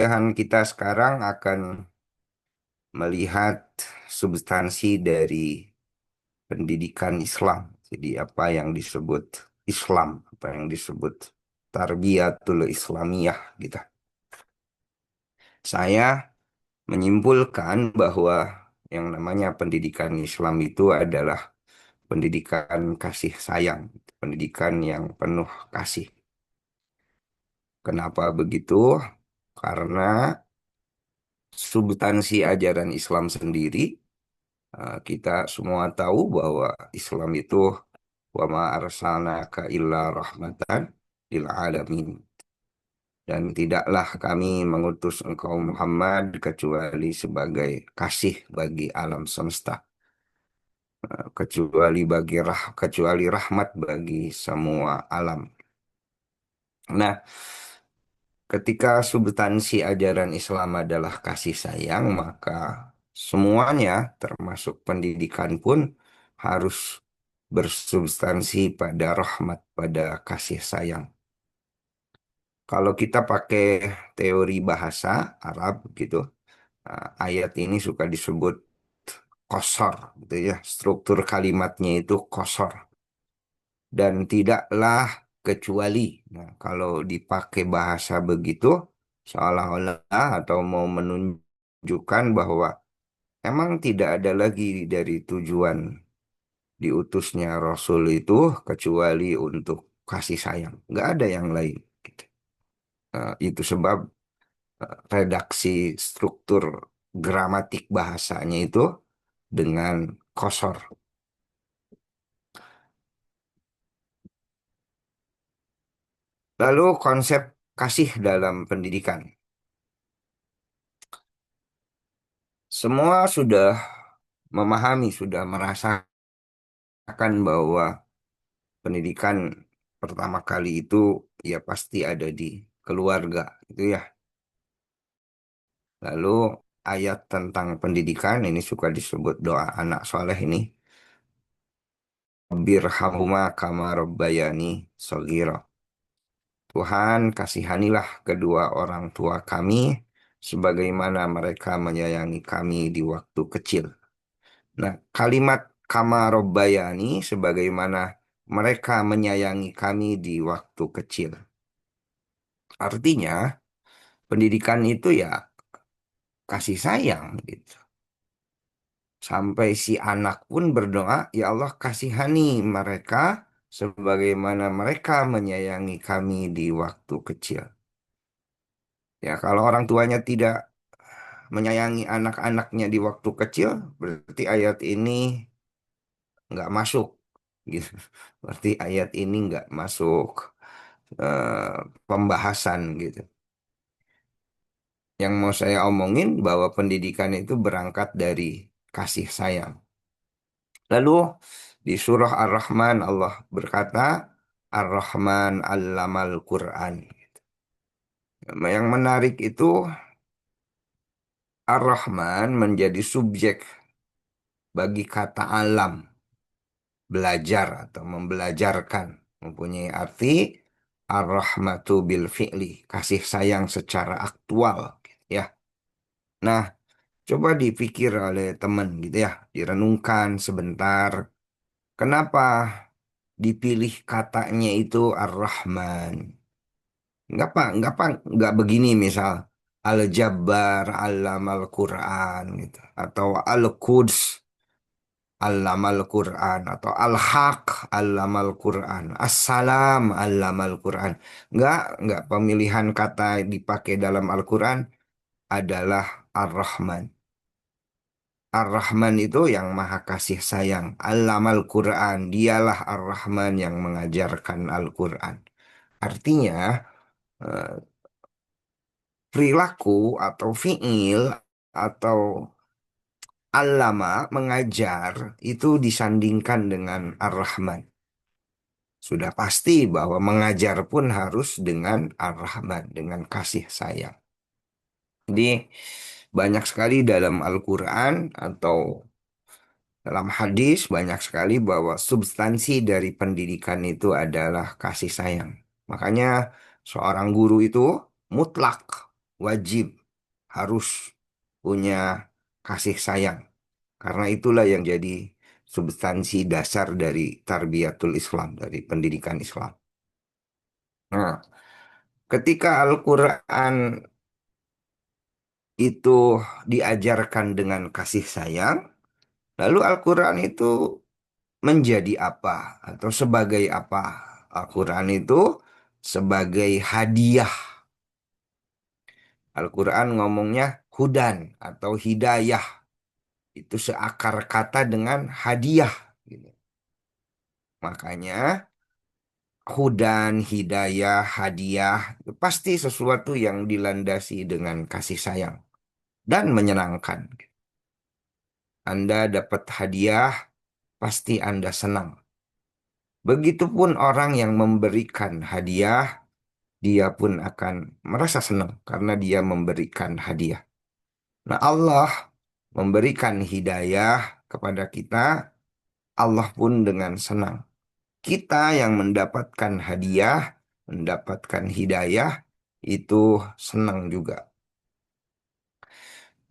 Pilihan kita sekarang akan melihat substansi dari pendidikan Islam. Jadi apa yang disebut Islam, apa yang disebut Tarbiyatul Islamiyah gitu. Saya menyimpulkan bahwa yang namanya pendidikan Islam itu adalah pendidikan kasih sayang, pendidikan yang penuh kasih. Kenapa begitu? Karena substansi ajaran Islam sendiri, kita semua tahu bahwa Islam itu wa ma arsalnaka illa rahmatan lil alamin. Dan tidaklah kami mengutus engkau Muhammad kecuali sebagai kasih bagi alam semesta, kecuali rahmat bagi semua alam. Nah, ketika substansi ajaran Islam adalah kasih sayang, maka semuanya termasuk pendidikan pun harus bersubstansi pada rahmat, pada kasih sayang. Kalau kita pakai teori bahasa Arab gitu, ayat ini suka disebut kosor gitu ya. Struktur kalimatnya itu kosor dan tidaklah kecuali. Nah, kalau dipakai bahasa begitu seolah-olah atau mau menunjukkan bahwa emang tidak ada lagi dari tujuan diutusnya Rasul itu kecuali untuk kasih sayang. Nggak ada yang lain, gitu. Itu sebab redaksi struktur gramatik bahasanya itu dengan kosor. Lalu konsep kasih dalam pendidikan. Semua sudah memahami, sudah merasakan bahwa pendidikan pertama kali itu ya pasti ada di keluarga, itu ya. Lalu ayat tentang pendidikan ini suka disebut doa anak soleh ini. Birhamhuma kama rabbayani shaghira. Tuhan, kasihanilah kedua orang tua kami sebagaimana mereka menyayangi kami di waktu kecil. Nah, kalimat kama robbayani sebagaimana mereka menyayangi kami di waktu kecil. Artinya, pendidikan itu ya kasih sayang gitu. Sampai si anak pun berdoa, ya Allah kasihani mereka sebagaimana mereka menyayangi kami di waktu kecil. Ya, kalau orang tuanya tidak menyayangi anak-anaknya di waktu kecil, berarti ayat ini nggak masuk. Gitu. Berarti ayat ini nggak masuk eh, pembahasan gitu. Yang mau saya omongin bahwa pendidikan itu berangkat dari kasih sayang. Lalu di surah Ar-Rahman Allah berkata, Ar-Rahman allamal Quran. Yang menarik itu Ar-Rahman menjadi subjek bagi kata alam, belajar atau membelajarkan, mempunyai arti ar-rahmatu bil fi'li, kasih sayang secara aktual ya. Nah, coba dipikir oleh teman gitu ya, direnungkan sebentar. Kenapa dipilih katanya itu ar-Rahman? Enggak begini misal Al-Jabbar Allamal Quran gitu atau Al-Quds Allamal Quran atau Al-Haq Allamal Quran, Assalam Allamal Quran. Enggak pemilihan kata dipakai dalam Al-Quran adalah Ar-Rahman. Ar-Rahman itu yang maha kasih sayang. Allamal Quran, dialah Ar-Rahman yang mengajarkan Al-Quran. Artinya, eh, perilaku atau fiil atau allama mengajar itu disandingkan dengan Ar-Rahman. Sudah pasti bahwa mengajar pun harus dengan ar-Rahman, dengan kasih sayang. Jadi banyak sekali dalam Al-Quran atau dalam hadis banyak sekali bahwa substansi dari pendidikan itu adalah kasih sayang. Makanya seorang guru itu mutlak. wajib, harus punya kasih sayang. Karena itulah yang jadi substansi dasar dari tarbiyatul Islam, dari pendidikan Islam. Nah, ketika Al-Quran itu diajarkan dengan kasih sayang, lalu Al-Quran itu menjadi apa atau sebagai apa? Al-Quran itu sebagai hadiah. Al-Quran ngomongnya hudan atau hidayah. Itu seakar kata dengan hadiah, gitu. Makanya hudan, hidayah, hadiah itu pasti sesuatu yang dilandasi dengan kasih sayang dan menyenangkan. Anda dapat hadiah, pasti Anda senang. Begitupun orang yang memberikan hadiah, dia pun akan merasa senang karena dia memberikan hadiah. Nah, Allah memberikan hidayah kepada kita, Allah pun dengan senang. Kita yang mendapatkan hadiah, mendapatkan hidayah, itu senang juga.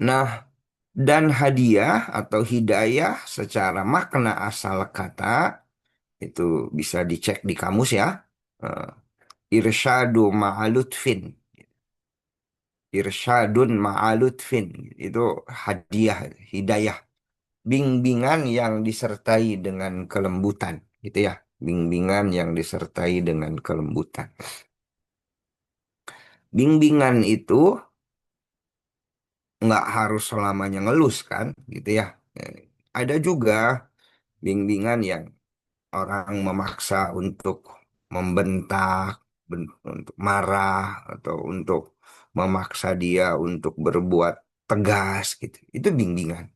Nah, dan hadiah atau hidayah secara makna asal kata, itu bisa dicek di kamus ya. Eh, Irsyadu ma'alutfin. Irsyadun ma'alutfin. Itu hadiah, hidayah. Bimbingan yang disertai dengan kelembutan. Gitu ya. Bimbingan yang disertai dengan kelembutan. Bimbingan itu nggak harus selamanya ngelus kan, gitu ya. Eh, Ada juga bimbingan yang orang memaksa untuk membentak, untuk marah, atau untuk memaksa dia untuk berbuat tegas gitu. Itu bimbingan.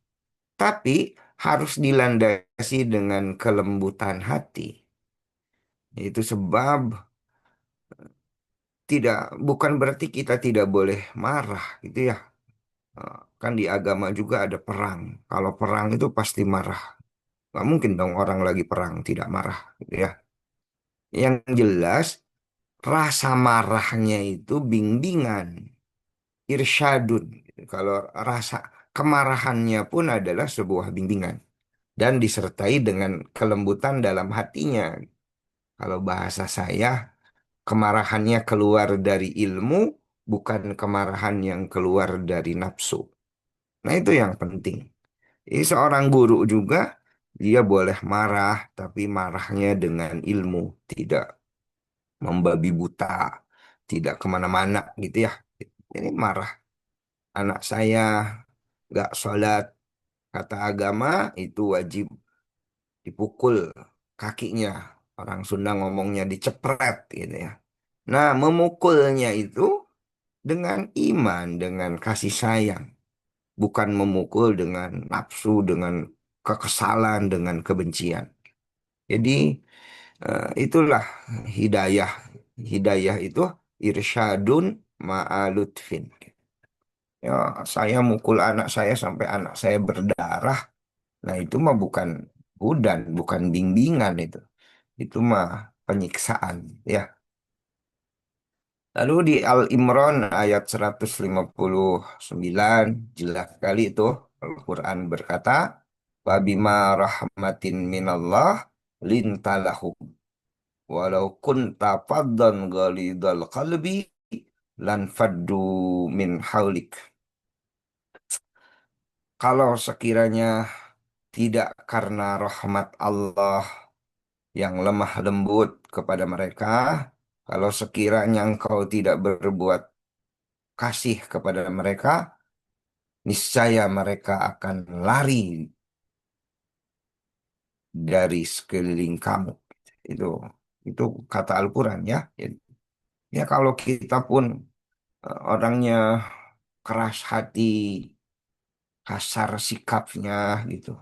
Tapi harus dilandasi dengan kelembutan hati. Itu sebab tidak bukan berarti kita tidak boleh marah gitu ya. Kan di agama juga ada perang. Kalau perang itu pasti marah. Nggak mungkin dong orang lagi perang tidak marah gitu ya. Yang jelas rasa marahnya itu bimbingan, irsyadun. Kalau rasa kemarahannya pun adalah sebuah bimbingan dan disertai dengan kelembutan dalam hatinya. Kalau bahasa saya, kemarahannya keluar dari ilmu, bukan kemarahan yang keluar dari nafsu. Nah, itu yang penting. Ini seorang guru juga, dia boleh marah, tapi marahnya dengan ilmu, tidak membabi buta, tidak kemana-mana gitu ya. Ini marah. Anak saya nggak sholat, kata agama itu wajib dipukul kakinya. Orang Sunda ngomongnya dicepret gitu ya. Nah, memukulnya itu dengan iman, dengan kasih sayang. Bukan memukul dengan nafsu, dengan kekesalan, dengan kebencian. Jadi itulah hidayah. Hidayah itu irsyadun ma'alutfin. Ya, saya mukul anak saya sampai anak saya berdarah. Nah, itu mah bukan hudan, bukan bimbingan itu. Itu mah penyiksaan, ya. Lalu di Al-Imran ayat 159 jelas sekali itu Al-Quran berkata, "Wabima rahmatin minallah lintalahum walau kunta faddan ghalidhal qalbi lan faddu min haulik." Kalau sekiranya tidak karena rahmat Allah yang lemah lembut kepada mereka, kalau sekiranya engkau tidak berbuat kasih kepada mereka, niscaya mereka akan lari dari sekeliling kamu. Itu itu kata Al-Quran ya. Ya kalau kita pun orangnya keras hati, kasar sikapnya gitu,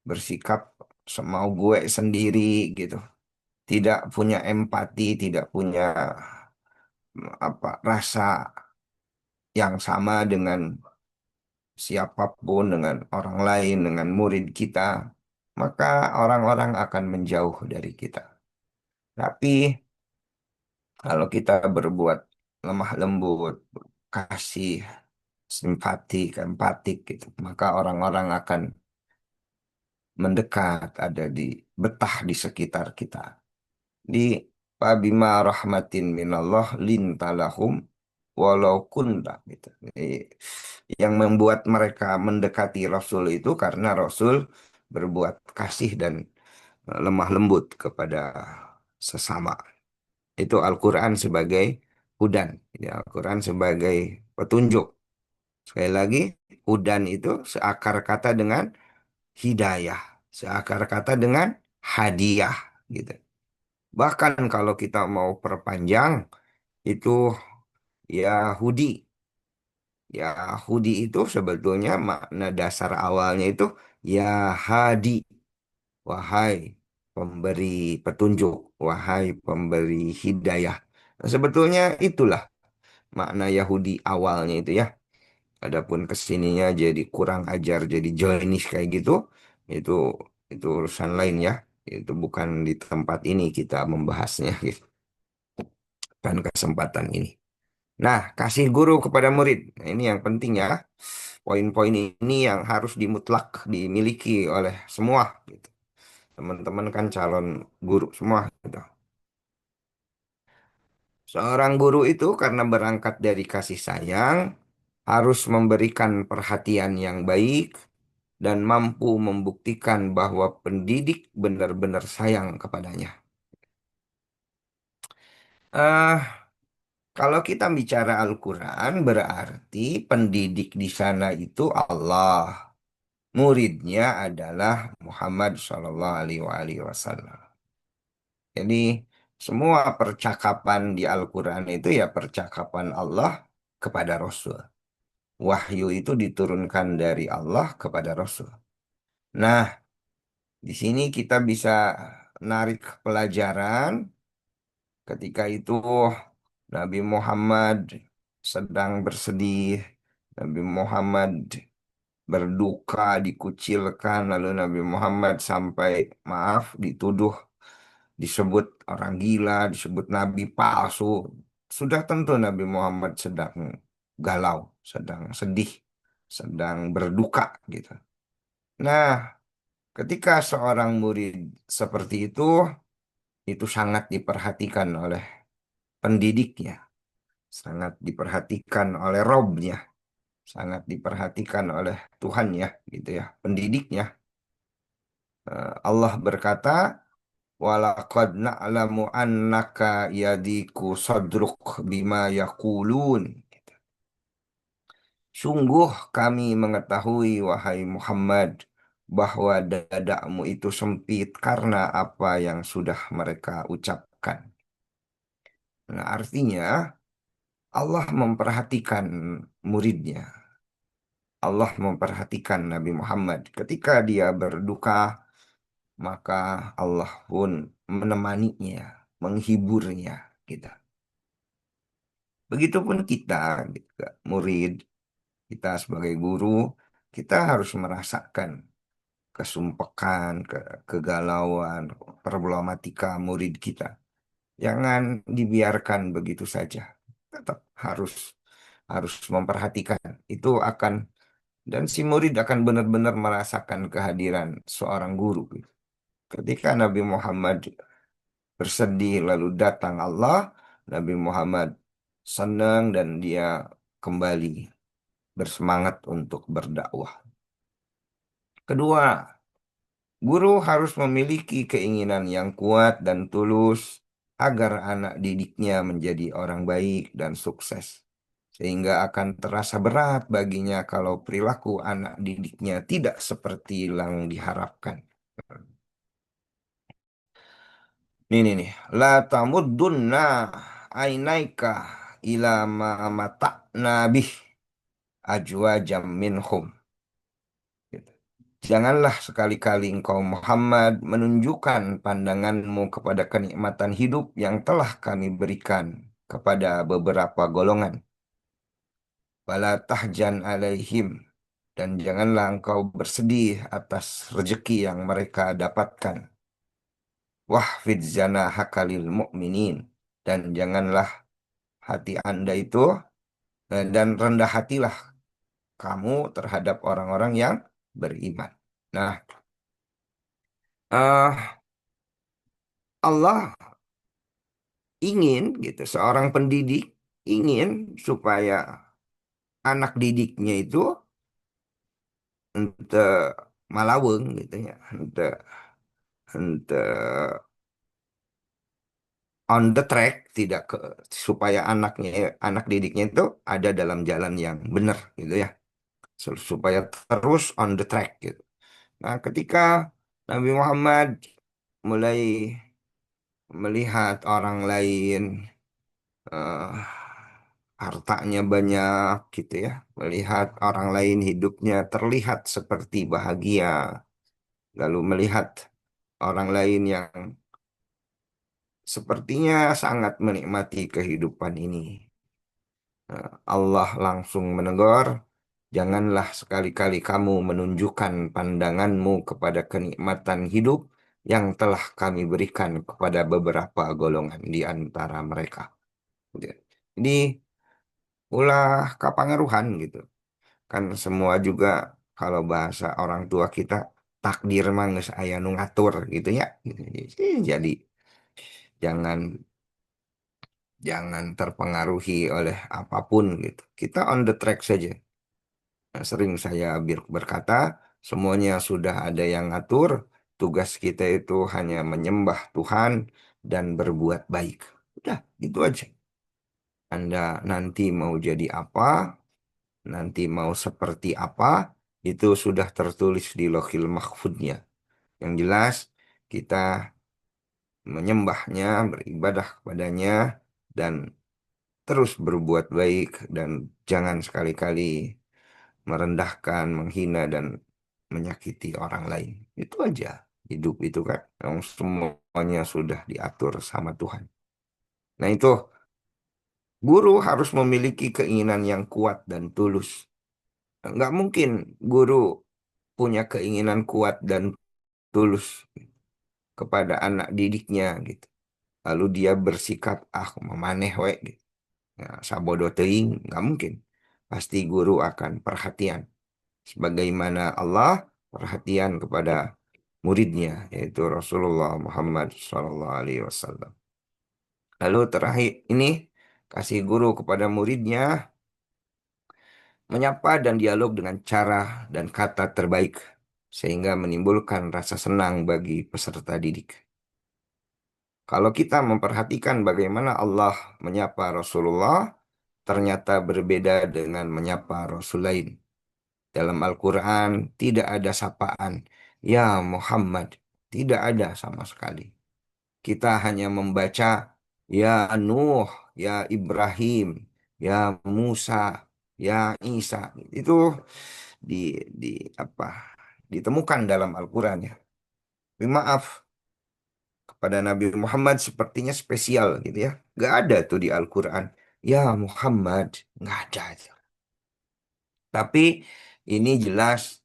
bersikap semau gue sendiri gitu, tidak punya empati, tidak punya rasa yang sama dengan siapapun, dengan orang lain, dengan murid kita, maka orang-orang akan menjauh dari kita. Tapi kalau kita berbuat lemah lembut, kasih, simpatik, empatik gitu. Maka orang-orang akan mendekat, ada di betah di sekitar kita. Di Fabima rahmatin minallah lintalahum walau kunta gitu. Yang membuat mereka mendekati Rasul itu karena Rasul berbuat kasih dan lemah lembut kepada sesama. Itu Al-Quran sebagai hudan. Ya, Al-Quran sebagai petunjuk. Sekali lagi, hudan itu seakar kata dengan hidayah. Seakar kata dengan hadiah. Gitu. Bahkan kalau kita mau perpanjang, itu Yahudi. Yahudi itu sebetulnya makna dasar awalnya itu ya hadi, wahai pemberi petunjuk, wahai pemberi hidayah. Nah, sebetulnya itulah makna Yahudi awalnya itu ya. Adapun kesininya jadi kurang ajar, jadi Zionis kayak gitu, itu itu urusan lain ya. Itu bukan di tempat ini kita membahasnya, gitu. Kan kesempatan ini. Nah, kasih guru kepada murid. Nah, ini yang penting ya. Poin-poin ini yang harus dimutlak dimiliki oleh semua, gitu. Teman-teman kan calon guru semua, gitu. Seorang guru itu karena berangkat dari kasih sayang, harus memberikan perhatian yang baik dan mampu membuktikan bahwa pendidik benar-benar sayang kepadanya. Eh, Kalau kita bicara Al-Quran, berarti pendidik di sana itu Allah. Muridnya adalah Muhammad Shallallahu Alaihi Wasallam. Jadi semua percakapan di Al-Quran itu ya percakapan Allah kepada Rasul. Wahyu itu diturunkan dari Allah kepada Rasul. Nah, di sini kita bisa narik pelajaran ketika itu Nabi Muhammad sedang bersedih, Nabi Muhammad berduka, dikucilkan, lalu Nabi Muhammad sampai maaf dituduh, disebut orang gila, disebut nabi palsu. Sudah tentu Nabi Muhammad sedang galau, sedang sedih, sedang berduka gitu. Nah, ketika seorang murid seperti itu sangat diperhatikan oleh pendidiknya, sangat diperhatikan oleh Robnya, sangat diperhatikan oleh Tuhannya, gitu ya, pendidiknya. Allah berkata, walaqad na'lamu annaka yadiku sadruk bima yaqulun. Sungguh kami mengetahui, wahai Muhammad, bahwa dadamu itu sempit karena apa yang sudah mereka ucapkan. Nah, artinya Allah memperhatikan muridnya. Allah memperhatikan Nabi Muhammad. Ketika dia berduka, maka Allah pun menemaninya, menghiburnya. Gitu. Begitupun kita, gitu, murid, kita sebagai guru, kita harus merasakan kesumpekan, kegalauan, problematika murid kita. Jangan dibiarkan begitu saja. Tetap harus harus memperhatikan. Itu akan dan si murid akan benar-benar merasakan kehadiran seorang guru. Ketika Nabi Muhammad bersedih lalu datang Allah, Nabi Muhammad senang dan dia kembali bersemangat untuk berdakwah. Kedua, guru harus memiliki keinginan yang kuat dan tulus agar anak didiknya menjadi orang baik dan sukses. Sehingga akan terasa berat baginya kalau perilaku anak didiknya tidak seperti yang diharapkan. Nih. La tamuddunna ainaika ila ma mata'na bih ajwajam minhum. Gitu. Janganlah sekali-kali engkau Muhammad menunjukkan pandanganmu kepada kenikmatan hidup yang telah kami berikan kepada beberapa golongan. Wala tahjan alaihim. Dan janganlah engkau bersedih atas rezeki yang mereka dapatkan. Wahfid zanahaka lil mu'minin. Dan janganlah hati Anda itu Dan rendah hatilah kamu terhadap orang-orang yang beriman. Nah, Allah ingin gitu, seorang pendidik ingin supaya anak didiknya itu ente malaweng gitu ya, ente on the track, tidak ke, supaya anak didiknya itu ada dalam jalan yang benar gitu ya, supaya terus on the track gitu. Nah, ketika Nabi Muhammad mulai melihat orang lain eh, hartanya banyak gitu ya, melihat orang lain hidupnya terlihat seperti bahagia, lalu melihat orang lain yang sepertinya sangat menikmati kehidupan ini. Allah langsung menegur, janganlah sekali-kali kamu menunjukkan pandanganmu kepada kenikmatan hidup yang telah kami berikan kepada beberapa golongan di antara mereka. Gitu. Jadi, ulah kapangeruhan gitu. Kan semua juga kalau bahasa orang tua kita, takdir mah geus aya nu ngatur gitu ya. Gitu. Jadi, jangan jangan terpengaruhi oleh apapun gitu. Kita on the track saja. Nah, sering saya berkata, semuanya sudah ada yang ngatur. Tugas kita itu hanya menyembah Tuhan dan berbuat baik. Udah, itu aja. Anda nanti mau jadi apa, nanti mau seperti apa, itu sudah tertulis di Lohil Mahfudnya. Yang jelas, kita menyembahnya, beribadah kepadanya, dan terus berbuat baik, dan jangan sekali-kali merendahkan, menghina, dan menyakiti orang lain. Itu aja. Hidup itu kan, yang semuanya sudah diatur sama Tuhan. Nah itu, guru harus memiliki keinginan yang kuat dan tulus. Nggak mungkin guru punya keinginan kuat dan tulus kepada anak didiknya gitu. Lalu dia bersikap, ah memaneh we gitu. Nah, sabodo teuing, nggak mungkin. Pasti guru akan perhatian. Sebagaimana Allah perhatian kepada muridnya, yaitu Rasulullah Muhammad SAW. Lalu terakhir ini, kasih guru kepada muridnya, menyapa dan dialog dengan cara dan kata terbaik, sehingga menimbulkan rasa senang bagi peserta didik. Kalau kita memperhatikan bagaimana Allah menyapa Rasulullah, ternyata berbeda dengan menyapa Rasul lain. Dalam Al-Quran tidak ada sapaan, ya Muhammad, tidak ada sama sekali. Kita hanya membaca, ya Nuh, ya Ibrahim, ya Musa, ya Isa. Itu di, di apa? Ditemukan dalam Al-Quran ya. Tapi maaf, kepada Nabi Muhammad sepertinya spesial gitu ya. Gak ada tuh di Al-Quran. Ya Muhammad, gak ada itu. Tapi ini jelas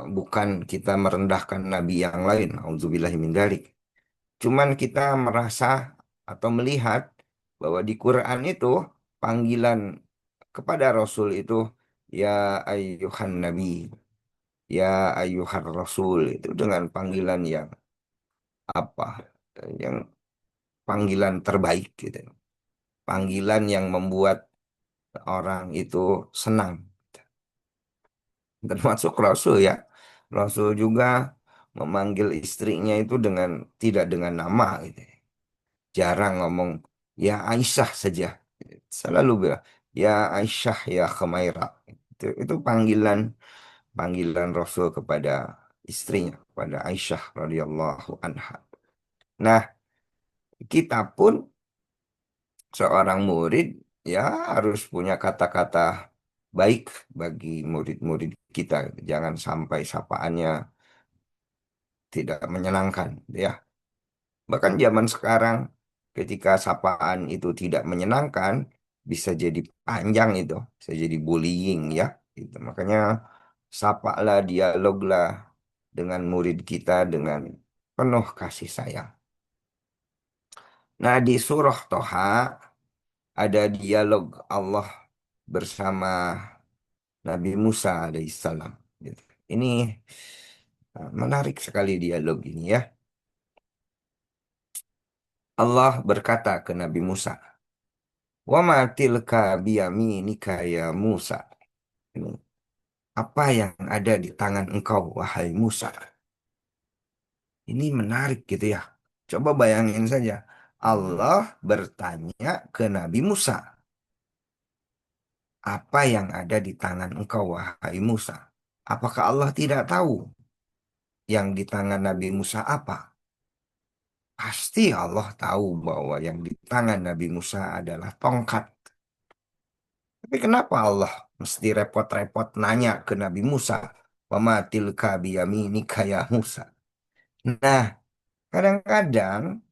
bukan kita merendahkan Nabi yang lain. Auzubillahi min dzalik. Cuman kita merasa atau melihat bahwa di Quran itu panggilan kepada Rasul itu ya ayyuhan Nabi, ya ayyuhar Rasul itu dengan panggilan yang apa? Yang panggilan terbaik gitu. Panggilan yang membuat orang itu senang. Termasuk Rasul ya. Rasul juga memanggil istrinya itu dengan tidak dengan nama gitu. Jarang ngomong ya Aisyah saja. Selalu bilang ya Aisyah ya Khumaira. Itu panggilan Rasul kepada istrinya, kepada Aisyah radhiyallahu anha. Nah, kita pun seorang murid ya harus punya kata-kata baik bagi murid-murid kita. Jangan sampai sapaannya tidak menyenangkan, ya. Bahkan zaman sekarang, ketika sapaan itu tidak menyenangkan, bisa jadi panjang itu, bisa jadi bullying, ya. Gitu. Makanya sapalah, dialoglah dengan murid kita dengan penuh kasih sayang. Nah, di surah Toha ada dialog Allah bersama Nabi Musa alaihissalam. Gitu. Ini menarik sekali dialog ini ya. Allah berkata ke Nabi Musa, "Wa ma tilka biyaminika ya Musa." Ini, apa yang ada di tangan engkau, wahai Musa? Ini menarik gitu ya. Coba bayangin saja. Allah bertanya ke Nabi Musa, apa yang ada di tangan engkau, wahai Musa? Apakah Allah tidak tahu yang di tangan Nabi Musa apa? Pasti Allah tahu bahwa yang di tangan Nabi Musa adalah tongkat. Tapi kenapa Allah mesti repot-repot nanya ke Nabi Musa? Wa ma tilka biyaminika ya Musa. Nah, kadang-kadang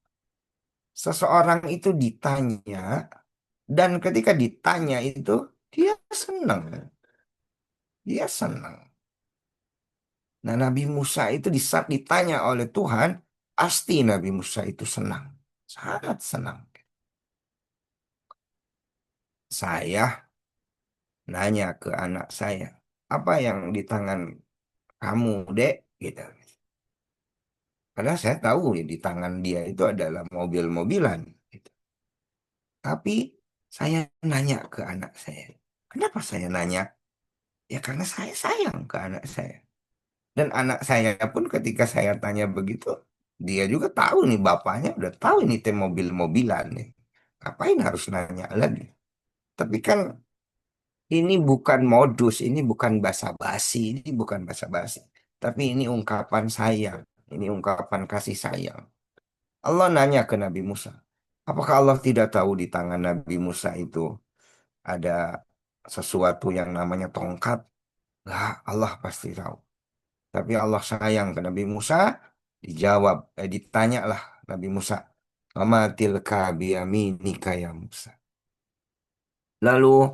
seseorang itu ditanya dan ketika ditanya itu dia senang. Dia senang. Nah, Nabi Musa itu di saat ditanya oleh Tuhan, pasti Nabi Musa itu senang. Sangat senang. Saya nanya ke anak saya, apa yang di tangan kamu, Dek? Gitu. Padahal saya tahu ya, di tangan dia itu adalah mobil-mobilan. Gitu. Tapi saya nanya ke anak saya. Kenapa saya nanya? Ya karena saya sayang ke anak saya. Dan anak saya pun ketika saya tanya begitu, dia juga tahu nih bapaknya udah tahu ini teh mobil-mobilan nih. Ngapain harus nanya lagi? Tapi kan ini bukan modus, ini bukan basa-basi, ini bukan basa-basi. Tapi ini ungkapan sayang, ini ungkapan kasih sayang. Allah nanya ke Nabi Musa, apakah Allah tidak tahu di tangan Nabi Musa itu ada sesuatu yang namanya tongkat? Lah, Allah pasti tahu. Tapi Allah sayang ke Nabi Musa, dijawab, ditanyalah Nabi Musa, "Wama tilka biyaminika ya Musa." Lalu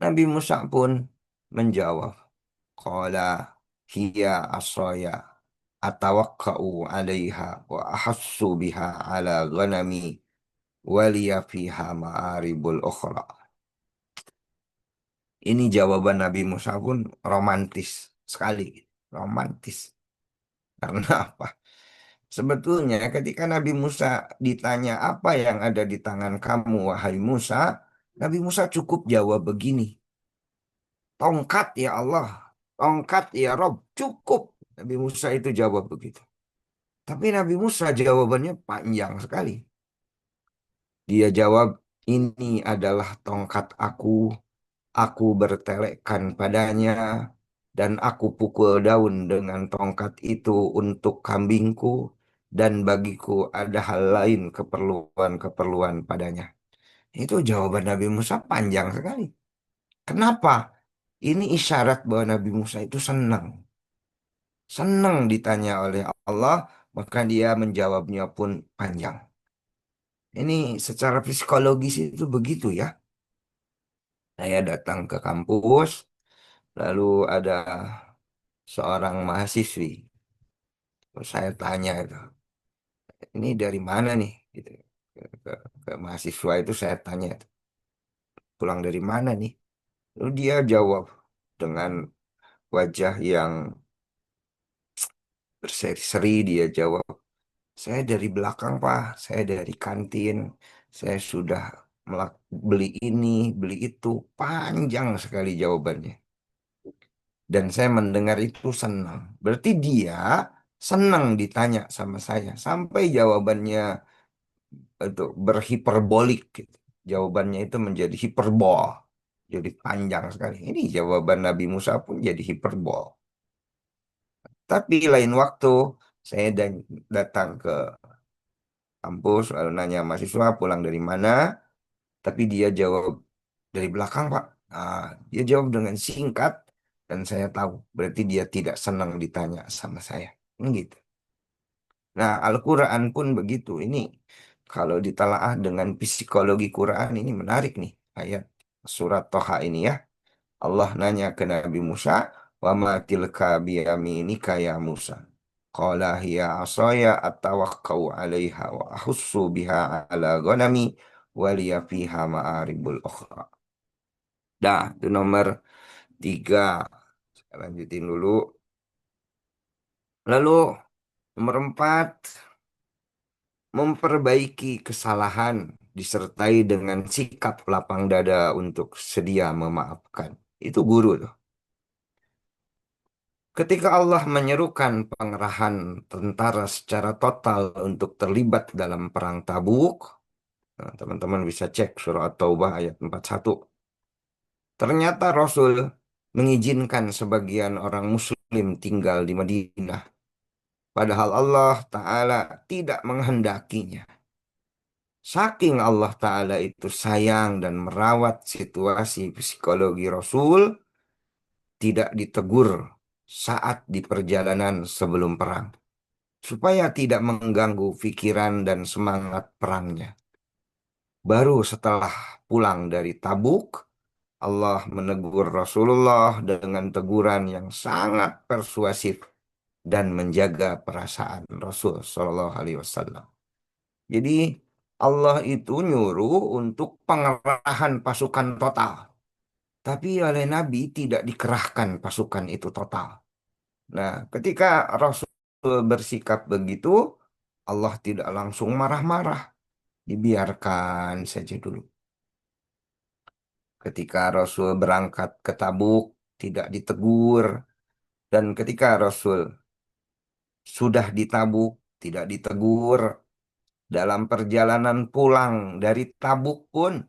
Nabi Musa pun menjawab, "Qala hiya asaya atawakka'u 'alaiha wa ahassu biha 'ala ghanami waliya fiha ma'aribul ukhra." Ini jawaban Nabi Musa pun romantis sekali. Romantis. Karena apa? Sebetulnya ketika Nabi Musa ditanya apa yang ada di tangan kamu, wahai Musa, Nabi Musa cukup jawab begini. Tongkat ya Allah, tongkat ya Rob, cukup. Nabi Musa itu jawab begitu. Tapi Nabi Musa jawabannya panjang sekali. Dia jawab, ini adalah tongkat aku bertelekkan padanya, dan aku pukul daun dengan tongkat itu untuk kambingku, dan bagiku ada hal lain keperluan-keperluan padanya. Itu jawaban Nabi Musa panjang sekali. Kenapa? Ini isyarat bahwa Nabi Musa itu senang. Senang ditanya oleh Allah, maka dia menjawabnya pun panjang. Ini secara psikologis itu begitu ya. Saya datang ke kampus, lalu ada seorang mahasiswi. Terus saya tanya itu, ini dari mana nih? Gitu. Ke mahasiswa itu saya tanya, pulang dari mana nih? Lalu dia jawab dengan wajah yang berseri-seri, dia jawab, saya dari belakang Pak, saya dari kantin, saya sudah beli ini, beli itu, panjang sekali jawabannya. Dan saya mendengar itu senang. Berarti dia senang ditanya sama saya, sampai jawabannya itu berhiperbolik gitu. Jawabannya itu menjadi hiperbol. Jadi panjang sekali. Ini jawaban Nabi Musa pun jadi hiperbol. Tapi lain waktu saya datang ke kampus lalu nanya mahasiswa pulang dari mana, tapi dia jawab dari belakang Pak. Ah, dia jawab dengan singkat dan saya tahu berarti dia tidak senang ditanya sama saya. Gitu. Nah, Al-Quran pun begitu. Ini kalau ditelaah dengan psikologi Quran ini menarik nih ayat surat Toha ini ya. Allah nanya ke Nabi Musa, "Wa ma tilka biyaminika ya Musa?" Qala hiya asaya atawakkau 'alaiha wa ahussu biha 'ala ghanami wa liya fiha ma'aribul ukhra. Dah, itu nomor 3. Saya lanjutin dulu. Lalu nomor 4, memperbaiki kesalahan disertai dengan sikap lapang dada untuk sedia memaafkan. Itu guru tuh. Ketika Allah menyerukan pengerahan tentara secara total untuk terlibat dalam perang Tabuk, nah, teman-teman bisa cek surah At-Taubah ayat 41. Ternyata Rasul mengizinkan sebagian orang Muslim tinggal di Madinah, padahal Allah Ta'ala tidak menghendakinya. Saking Allah Ta'ala itu sayang dan merawat situasi psikologi Rasul, tidak ditegur saat di perjalanan sebelum perang, supaya tidak mengganggu pikiran dan semangat perangnya. Baru setelah pulang dari Tabuk, Allah menegur Rasulullah dengan teguran yang sangat persuasif dan menjaga perasaan Rasul Shallallahu Alaihi Wasallam. Jadi Allah itu nyuruh untuk pengerahan pasukan total. Tapi oleh Nabi tidak dikerahkan pasukan itu total. Nah, ketika Rasul bersikap begitu, Allah tidak langsung marah-marah. Dibiarkan saja dulu. Ketika Rasul berangkat ke Tabuk, tidak ditegur. Dan ketika Rasul sudah di Tabuk, tidak ditegur. Dalam perjalanan pulang dari Tabuk pun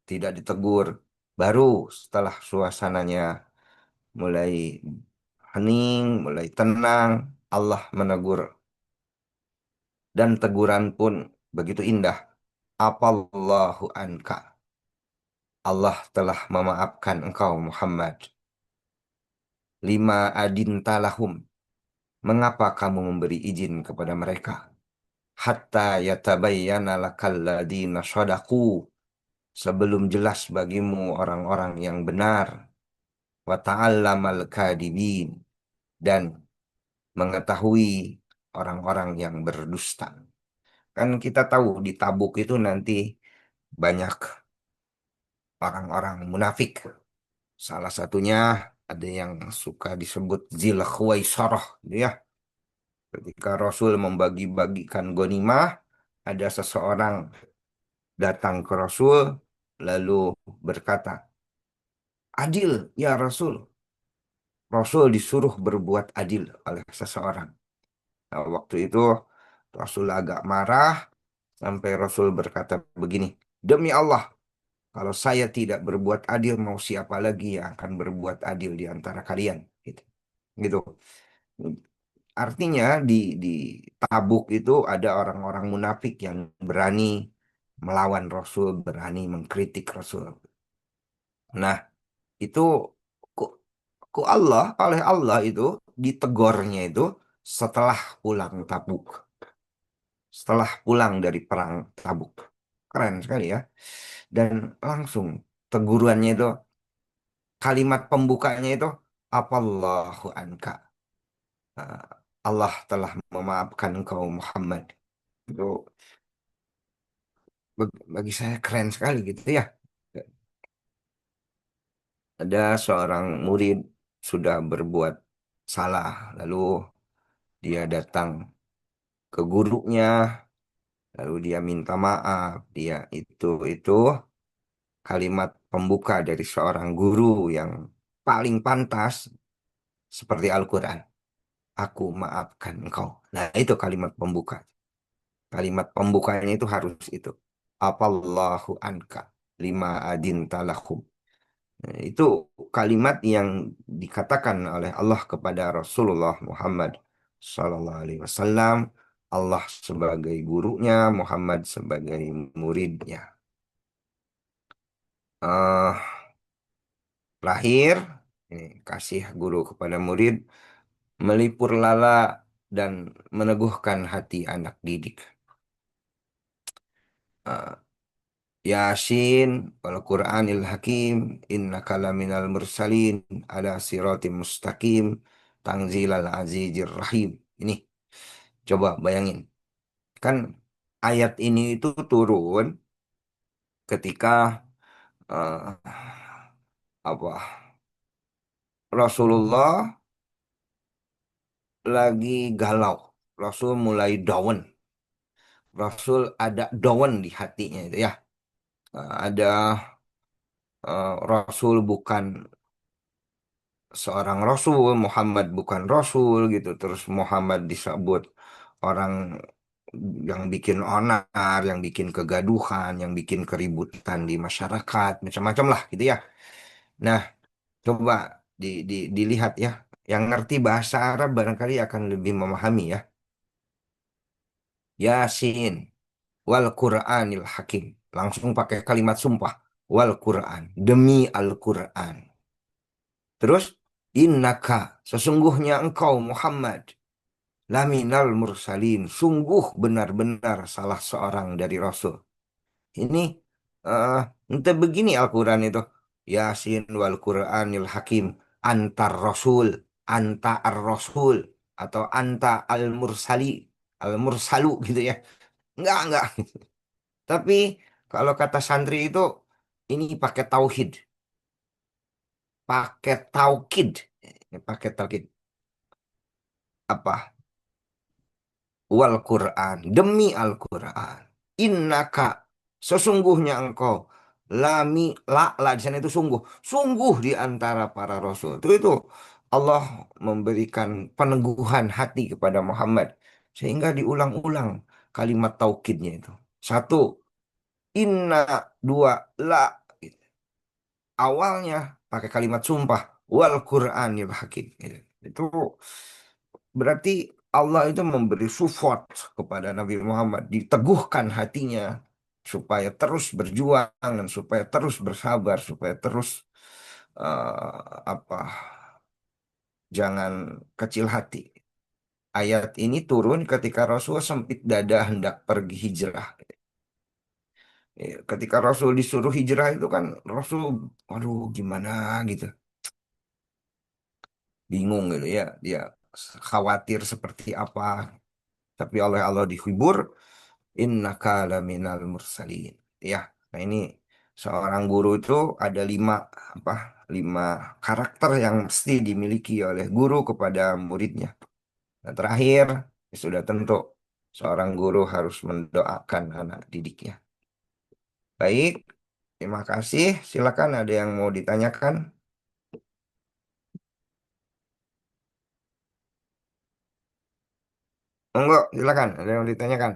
tidak ditegur. Baru setelah suasananya mulai hening, mulai tenang, Allah menegur. Dan teguran pun begitu indah. Apallahu anka. Allah telah memaafkan engkau Muhammad. Lima adinta lahum. Mengapa kamu memberi izin kepada mereka? Hatta yatabayyana lakal ladina shadaku. Sebelum jelas bagimu orang-orang yang benar. Wa ta'allamal kadibin. Dan mengetahui orang-orang yang berdusta. Kan kita tahu di Tabuk itu nanti banyak orang-orang munafik. Salah satunya ada yang suka disebut Zil Khuwaisarah, gitu ya. Ketika Rasul membagi-bagikan ghanimah, ada seseorang datang ke Rasul lalu berkata, "Adil ya Rasul." Rasul disuruh berbuat adil oleh seseorang. Nah, waktu itu Rasul agak marah sampai Rasul berkata begini, "Demi Allah, kalau saya tidak berbuat adil, mau siapa lagi yang akan berbuat adil di antara kalian?" Gitu. Gitu. Artinya di Tabuk itu ada orang-orang munafik yang berani melawan Rasul, berani mengkritik Rasul. Nah, itu ku, oleh Allah itu ditegornya itu setelah pulang Tabuk, setelah pulang dari perang Tabuk. Keren sekali ya. Dan langsung tegurannya itu, kalimat pembukanya itu, Apallahu anka. Eh, Allah telah memaafkan engkau Muhammad. Itu bagi saya keren sekali gitu ya. Ada seorang murid sudah berbuat salah, lalu dia datang ke gurunya, lalu dia minta maaf. Dia itu kalimat pembuka dari seorang guru yang paling pantas seperti Al-Quran. Aku maafkan engkau. Nah, itu kalimat pembuka. Kalimat pembukanya itu harus itu. Apallahu anka lima adin talahum. Nah, itu kalimat yang dikatakan oleh Allah kepada Rasulullah Muhammad Sallallahu Alaihi Wasallam. Allah sebagai gurunya, Muhammad sebagai muridnya. eh Terakhir, ini kasih guru kepada murid, melipur lala dan meneguhkan hati anak didik. Eh, Yasin wal Qur'anil Hakim innaka laminal mursalin ala siratim mustaqim tanzilal azizir rahim. Ini coba bayangin. Kan ayat ini itu turun ketika eh, apa Rasulullah lagi galau. Rasul mulai down. Rasul ada down di hatinya itu ya. Ada Rasul bukan seorang Rasul, Muhammad bukan Rasul gitu. Terus Muhammad disebut orang yang bikin onar, yang bikin kegaduhan, yang bikin keributan di masyarakat, macam-macam lah gitu ya. Nah, coba dilihat ya. Yang ngerti bahasa Arab barangkali akan lebih memahami ya. Yasin wal Qur'anil Hakim. Langsung pakai kalimat sumpah. Wal Qur'an. Demi Al-Qur'an. Terus, innaka. Sesungguhnya engkau Muhammad. Laminal mursalin. Sungguh benar-benar salah seorang dari Rasul. Ini eh entah begini Al-Quran itu. Yasin wal Qur'anil Hakim. Antar Rasul. Anta ar-Rasul. Atau anta al-Mursali. Al-Mursalu gitu ya. Enggak. Tapi kalau kata santri itu ini pakai tauhid, pakai taukid, pakai taukid apa? Wal Quran, demi Al-Quran. Innaka sesungguhnya engkau lami la di sana itu sungguh, sungguh di antara para rasul. Itu Allah memberikan peneguhan hati kepada Muhammad sehingga diulang-ulang kalimat taukidnya itu. Satu, inna, dua, la. Awalnya pakai kalimat sumpah wal Qur'anil Hakim. Itu berarti Allah itu memberi support kepada Nabi Muhammad, diteguhkan hatinya supaya terus berjuang dan supaya terus bersabar, supaya terus apa jangan kecil hati. Ayat ini turun ketika Rasul sempit dada hendak pergi hijrah. Ketika Rasul disuruh hijrah itu kan Rasul, waduh gimana gitu. Bingung gitu ya, dia khawatir seperti apa, tapi oleh Allah dihibur, innaka laminal mursalin ya. Nah ini seorang guru itu ada apa lima karakter yang mesti dimiliki oleh guru kepada muridnya. Nah terakhir sudah tentu seorang guru harus mendoakan anak didiknya. Baik, terima kasih, silakan ada yang mau ditanyakan. Enggak, silakan ada yang mau ditanyakan.